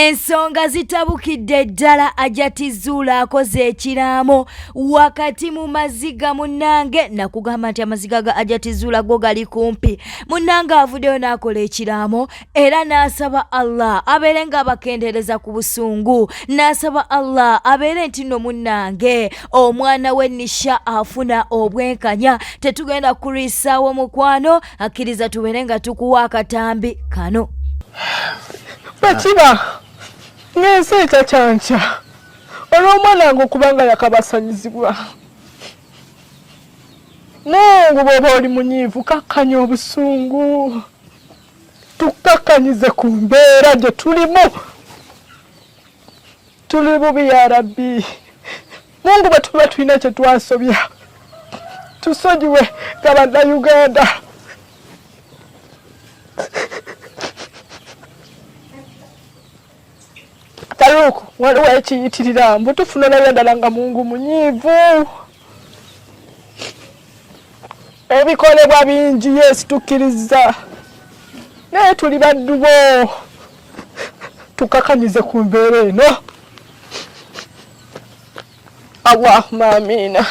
Ensonga zitabukidde ddala Ajati Zuula akoze ekiraamo wakati mu maziga munnange nakugamba nti amaziga ga Ajati Zuula go gali kumpi munnange avuddeyo n'akola ekiraamo era n'asaba Allah abeere ng'abakendeereza ku busungu n'asaba Allah abeere nti nno munnange omwana we Nisha afuna obwenkanya tetugenda kuliisaawo mukwano akkiriza tubeere nga tukuwa akatambi kano Bakiba ngenze ekyacanca olw'omwana ngo kubanga yakabasanyizibwa nangu bw'oba oli munyiivu kakkanya obusungu tukakkanyize ku mbeera gye tulimu tuli bubi ya Rabbi Mungu bwe tuba tulina kye twasobya tusonyiwe nga bannayuganda Taruku waliwo ekiyitirira mbu tufuna naye ddala nga Mungu munyiivu ebikolebwa bingi Yesu tukkiriza naye tuli baddu bo tukakkanyize ku mbeera eno Allahumma amina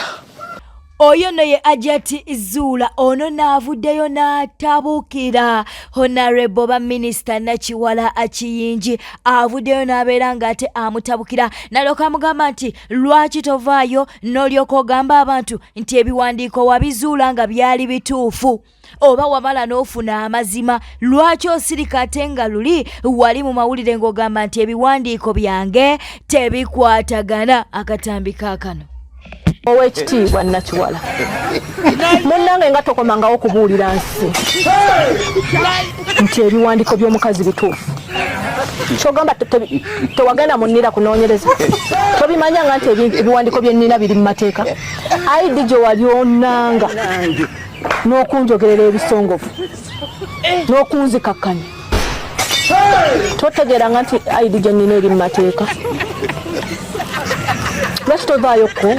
Oyo no ye Ajati Zuula ono n'avuddeyo n'atabukira Honorable ba Minister Nakiwala Akiyingi avuddeyo n'abeera ng'ate amutabukira nalyoka amugamba nti lwaki tovaayo n'olyoka ogamba abantu nti ebiwandiiko wabizuula nga byali bituufu oba wamala n'ofuna amazima lwaki osirika ate nga luli wali mu mawulire ng'ogamba nti ebiwandiiko byange tebikwatagana akatambi kaakano Owekitiibwa Nakiwala munnange nga tokomangawo okubuulira nsi nti ebiwandiiko by'omukazi bituufu kyogamba tewagenda munnira kunoonyereza tobimanya nga nti ebiwandiiko byennina biri mu mateeka ayidi gye wali onnanga n'okunjogerera ebisongovu n'okunzikakkanya totegeeranga nti ayidi gye nnina eri mu mateeka lwaki tovaayoku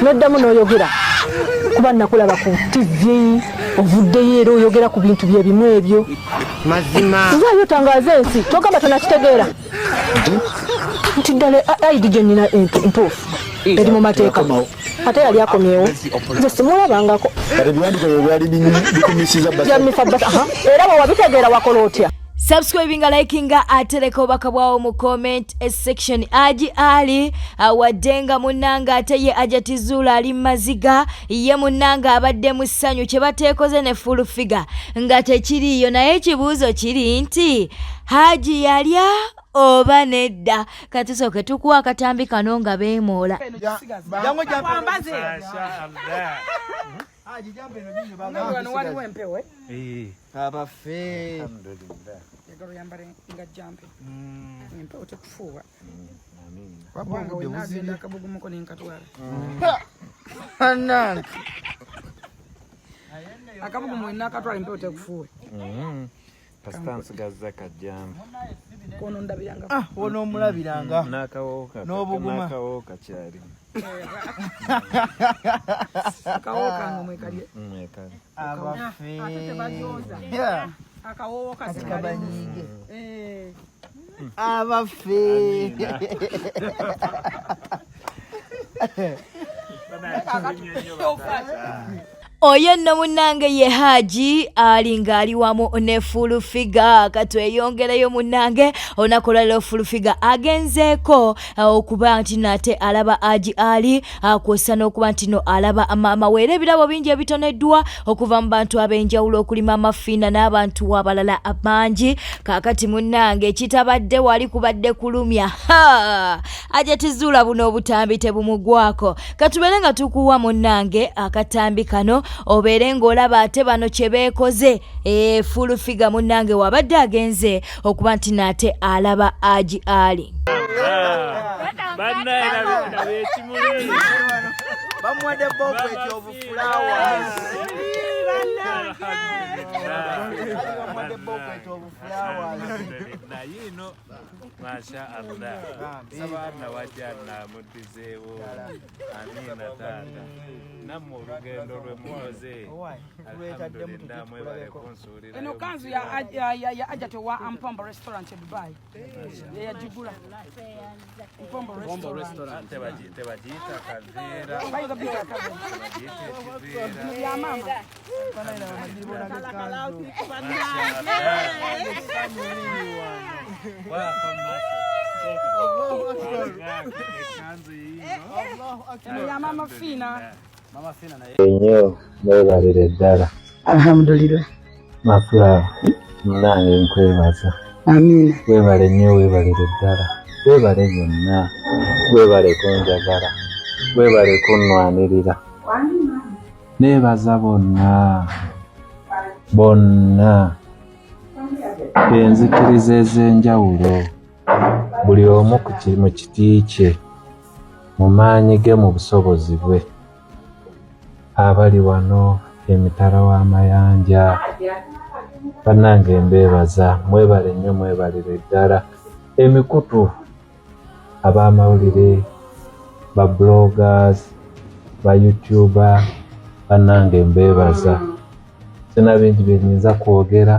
noddamu n'oyogera kuba nakulaba ku TV ovuddeyo era oyogera ku bintu bye bimu ebyo mazima nzaayo tangaaza ensi togamba tonakitegeera nti ddala ayidi gye nnina ntuufu eri mu mateeka ate yali akomyewo nze simulabangako era bwe wabitegeera wakola otya Subscribing, liking, atereko bakabwao mu comment section. Aji Ali wadenga munanga ate ye Ajati Zuula ali maziga ye munanga abadde mu ssanyu kye bateekoze ne full figure nga tekiriyo naye ekibuuzo kiri nti Haji yalya oba nedda katusooke tukuwa akatambi kano nga beemoola abafe yambare nga jampe nimpe otukufuwa wabanga wenagenda akabugumuko nenkatwala ananga akabugumu wenakatwala nimpe otukufuwe Pastansigaza kajambo kono ndabiranga wono omulabiranga nakawoka n'obuguma nakawoka kyali akawoka ngomwekalye mwekali abafe akawowo kasikabanyige abafe Oyo nno munnange ye Haji ali ng'ali wamu ne full figure katweyongereyo munnange onakola leo full figure agenzeeko okuba nti nate alaba Haji Ali akosa n'okuba nti no alaba mama weera ebirabo bingi ebitoneddwa okuva mu bantu ab'enjawulo okulima amafiina n'abantu abalala abangi kaakati munnange ekitabadde wali kubadde kulumya Ajati Zuula buno obutambi tebumugwako katubeere nga tukuwa munnange akatambi kano obeere ng'olaba ate bano kye beekoze full figure munnange wabadde agenze okuba nti nate alaba Haji Ali bamuwadde boketi of flowers Yino masha Allah sabana wajana mutizewo amina tata namwe urugendo rwemunoze alhamdulillah mwebale konsulira eno kanzu ya ajato wa Ampombo restaurant ya Dubai ya jigula Ampombo restaurant tebajita kavera bayiga bita kavera ya mama ya mama fina enyo mwebalire ddala alhamdulillah mafula nange nkwebaza amina webale nnyo webalire ddala webale byonna webale kunjagala webale kunnwanirira nebaza bonna enzikiriza ez'enjawulo buli omu mu kiti kye mu maanyi ge mu busobozi bwe abali wano emitala w'amayanja bannange mbeebaza mwebale nnyo mwebalire ddala emikutu ab'amawulire ba bloggers ba youtuber bannange mbeebaza sina bintu bye nnyinza kwogera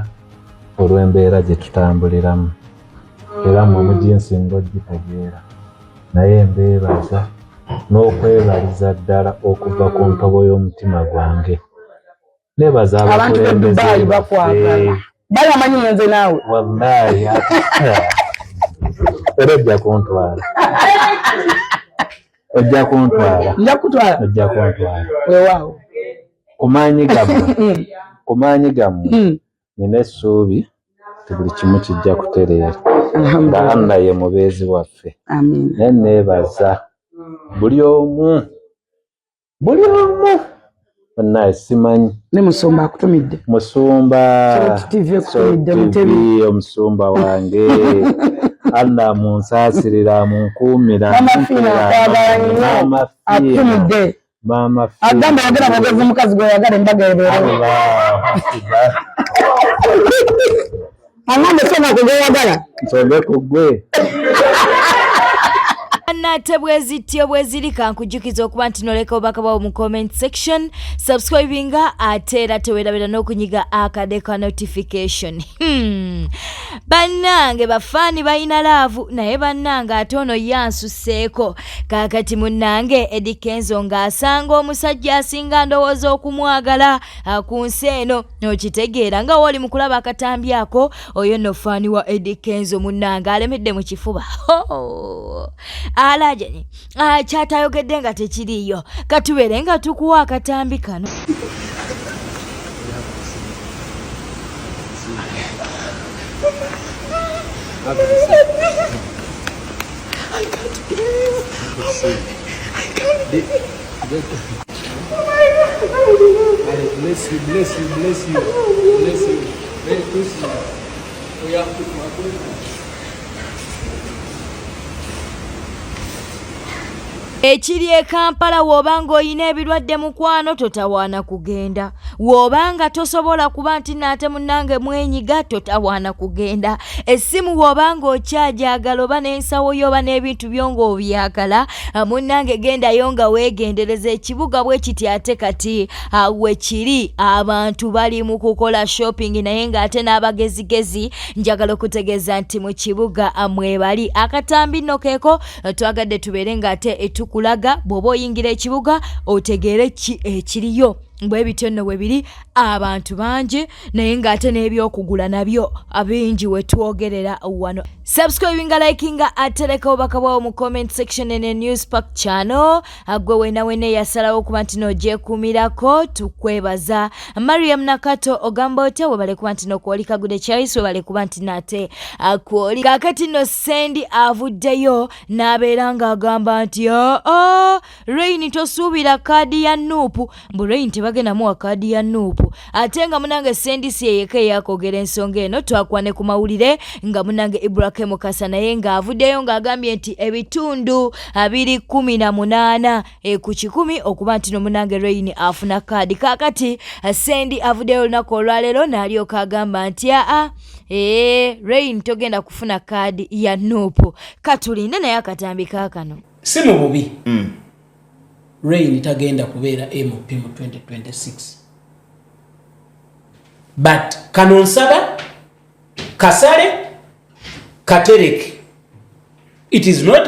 olw'embeera gye tutambuliramu era mmwe muginsinga ogitegeera naye mbeebaza n'okwebaliza ddala okuva ku ntobo y'omutima gwange nebaza abakulembeze bakwagala bayamanyi nze naawe wallahi era ojja kuntwala nja kutwala weewaawo ku maanyi gammwe nina essuubi ti buli kimu kijja kutereera nga Anna ye mubeezi waffe naye neebaza buli omu bannaye simanyi ne musumba akutumidde musumba TV akutumidde mutebi omusumba wange Anna munsaasirira munkuumira akutumidde Mama agamba yagala mwogezi mukazi gwe yagala embaga ebeerewo angambe soma kugeyagala nsombe ku gwe Nate bwezityo bweziri kankujjukiza okuba nti noleka obubaka bwawo mu comment section subscribinga ate era tewerabira n'okunyiga akade ka notification bannange bafaani balina laavu naye bannange ate ono yansuseeko kaakati munnange Eddie Kenzo ng'asanga omusajja asinga ndowooza okumwagala ku nsi eno okitegeera nga woli mu kulaba akatambi ako oyo nno faani wa Eddie Kenzo munnange alemedde mu kifuba alajani kyatayogedde nga tekiriyo katubeere nga tukuwa akatambi kano Bless you. Very close. We have to ekiri e Kampala w'obanga oyina ebirwadde mukwano totawaana kugenda w'obanga tosobola kuba nti naate munnange mwenyiga totawaana kugenda essimu w'obanga okyajagala oba n'ensawo yo oba n'ebintu byonga obyagala munnange gendayo nga weegendereza ekibuga bwe kiti ate kati we kiri abantu bali mu kukola shopping naye ng'ate n'abagezigezi njagala okutegeeza nti mu kibuga mwebali akatambi nno keeko twagadde tubeere ng'ate kulaga bw'oba oyingira ekibuga otegeere ki ekiriyo bwe bityo nno bwe biri abantu bangi naye ng'ate n'ebyokugula nabyo abingi we twogerera wano subscribinga likinga atereka obubaka bwawo mu comment section ene news park channel gwe wena yasalawo okuba nti n'ogyekuumirako tukwebaza Mariam Nakato ogamba otya webale kuba nti n'okwolika gude choice webale kuba nti nate akwoli kakati no Sendi avuddeyo n'abeera ng'agamba nti Rain tosuubira kaadi ya Nuupu mbu Rain bagenda muwa kaadi ya Nuupu ate nga munange Sendisi yeyeka yakogera ensonga eno twakwane ku mawulire nga munange Ibrahim Mukasa naye ng'avuddeyo ng'agambye nti ebitundu 218 ku 100 okuba nti munange Rain afuna kaadi kakati Sendi avuddeyo olunaku olwaleero n'alyoka agamba nti Rain togenda kufuna kaadi ya Nuupu katulinde naye akatambi kaakano si mu bubi Rain tagenda kubeera MOP mu 2026 but Kanonsaba Kasale Katereke it is not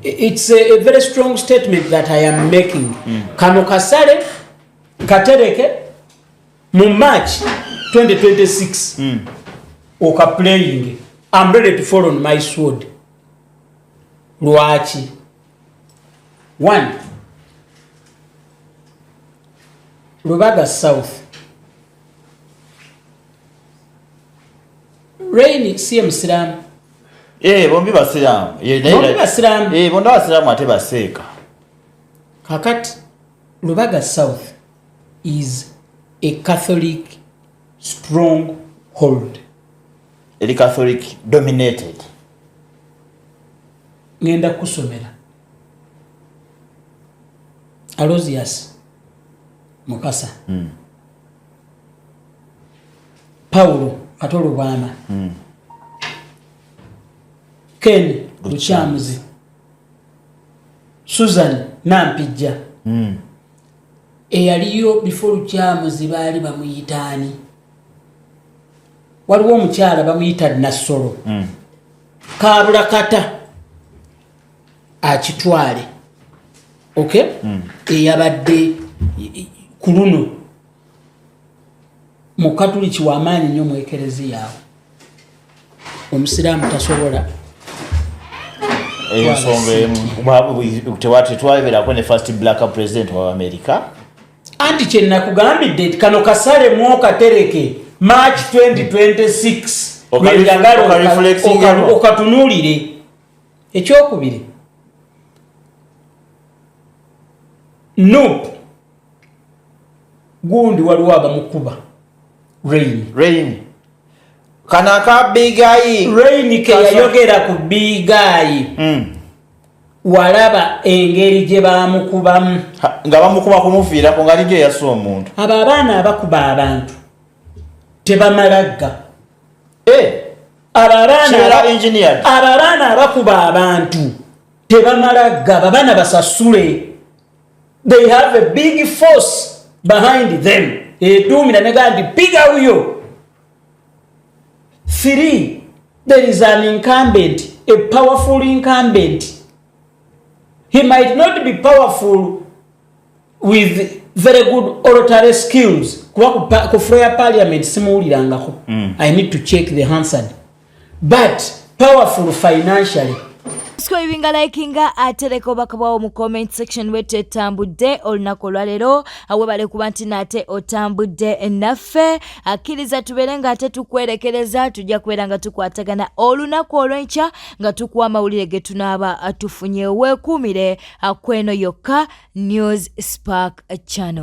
it's a very strong statement that I am making Kano Kasale Katereke mu March 2026 oka playing I'm ready to fall on my sword lwaki 1 Lubaga South Rain si Muslim bombi basiramu bombi basiramu bonna basiramu ate baseeka kakati Lubaga South is a Catholic stronghold eri Catholic dominated ngenda kusomera Aloysius Mukasa Paulo Katolo Bwama Ken Luchamuzi Susan Nampijja eyaliyo before Luchamuzi baali bamuyitaani waliwo omukyala bamuyita Nassolo Kabula Kata akitwale okay eyabadde ku luno mu Katoliki w'amaanyi nnyo mu ekereziya yawe omusiraamu tasobola ensonga emu tetwabeerako ne first black president wa America anti kye nakugambidde Kano Kasale mu Katereke March 2026 okatunuulire ekyokubiri Nuupu gundi waliwo abamukuba Rain kanaka bigayi Rain ke yayogera ku bigayi walaba engeri gye bamukubamu nga bamukuba kumufiirako nga lijo yassa omuntu abo abaana abakuba abantu tebamalagga abaana abakuba abantu tebamalagga abaana basasule. They have a big force behind them. Piga huyo. 3. There is an incumbent, a powerful incumbent. He might not be powerful with very good oratory skills. Kufreya parliament simulirangako. I need to check the answer. But powerful financially. Subscribinga, likinga, atereko bakabawo mu comment section wetu etambudde olunaku olwaleero awebale kuba nti nate otambudde naffe akkiriza tubeere nga ate tukwerekereza tujja kubeera nga tukwatagana olunaku olw'enkya nga tukuwa amawulire ge tunaaba atufunye weekuumire kweno yokka News Spark Channel.